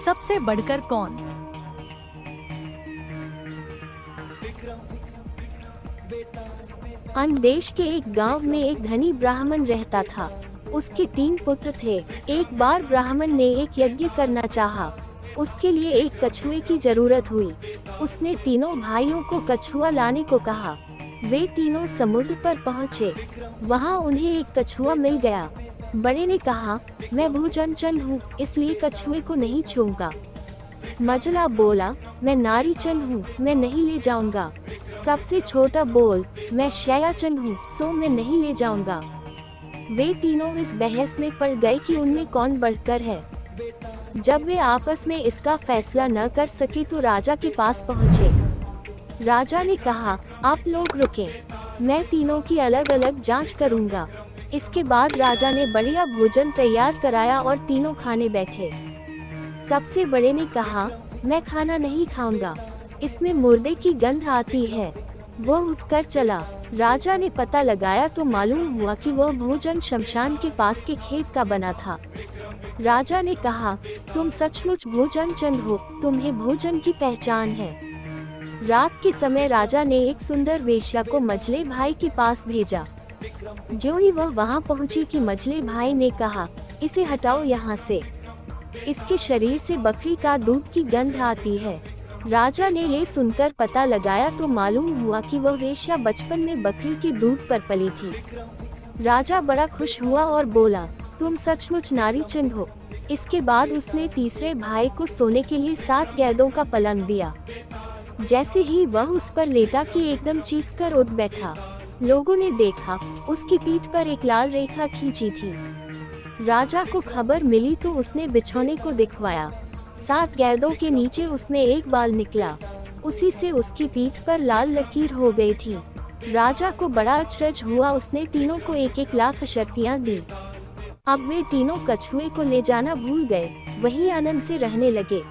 सबसे बढ़कर कौन? देश के एक गांव में एक धनी ब्राह्मण रहता था। उसके 3 पुत्र थे। एक बार ब्राह्मण ने एक यज्ञ करना चाहा। उसके लिए एक कछुए की जरूरत हुई। उसने तीनों भाइयों को कछुआ लाने को कहा। वे तीनों समुद्र पर पहुँचे। वहाँ उन्हें एक कछुआ मिल गया। बड़े ने कहा, मैं भूचंचल हूँ, इसलिए कछुए को नहीं छूऊंगा। मझला बोला, मैं नारीचल हूँ, मैं नहीं ले जाऊंगा। सबसे छोटा बोल, मैं शयाचल हूँ, सो मैं नहीं ले जाऊंगा। वे तीनों इस बहस में पड़ गए कि उनमें कौन बढ़कर है। जब वे आपस में इसका फैसला न कर सके तो राजा के पास पहुँचे। राजा ने कहा, आप लोग रुकें, मैं तीनों की अलग अलग जांच करूंगा। इसके बाद राजा ने बढ़िया भोजन तैयार कराया और तीनों खाने बैठे। सबसे बड़े ने कहा, मैं खाना नहीं खाऊंगा, इसमें मुर्दे की गंध आती है। वो उठकर चला। राजा ने पता लगाया तो मालूम हुआ कि वह भोजन शमशान के पास के खेत का बना था। राजा ने कहा, तुम सचमुच भोजनचंद हो, तुम्हें भोजन की पहचान है। रात के समय राजा ने एक सुंदर वेश्या को मझले भाई के पास भेजा। जो ही वह वहां पहुंची कि मझले भाई ने कहा, इसे हटाओ यहाँ से, इसके शरीर से बकरी का दूध की गंध आती है। राजा ने ये सुनकर पता लगाया तो मालूम हुआ कि वह वेश्या बचपन में बकरी के दूध पर पली थी। राजा बड़ा खुश हुआ और बोला, तुम सचमुच नारीचंद हो। इसके बाद उसने तीसरे भाई को सोने के लिए 7 गैदों का पलंग दिया। जैसे ही वह उस पर लेटा कि एकदम चीख कर उठ बैठा। लोगों ने देखा, उसकी पीठ पर एक लाल रेखा खींची थी। राजा को खबर मिली तो उसने बिछौने को दिखवाया। 7 गैदों के नीचे उसमें एक बाल निकला। उसी से उसकी पीठ पर लाल लकीर हो गई थी। राजा को बड़ा अचरज हुआ। उसने तीनों को 1-1 लाख अशर्फियाँ दी। अब वे तीनों कछुए को ले जाना भूल गए, वहीं आनंद से रहने लगे।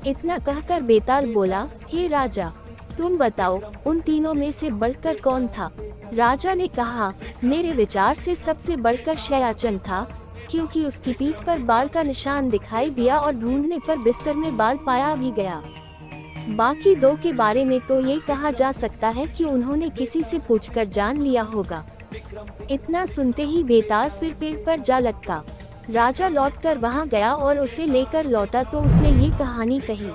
इतना कहकर बेताल बोला, हे राजा, तुम बताओ, उन तीनों में से बढ़कर कौन था? राजा ने कहा, मेरे विचार से सबसे बढ़कर शयाचन था, क्योंकि उसकी पीठ पर बाल का निशान दिखाई दिया और ढूंढने पर बिस्तर में बाल पाया भी गया। बाकी 2 के बारे में तो ये कहा जा सकता है कि उन्होंने किसी से पूछकर जान लिया होगा। इतना सुनते ही बेताल फिर पेड़ पर जा लटका। राजा लौटकर वहां गया और उसे लेकर लौटा तो उसने ये कहानी कही।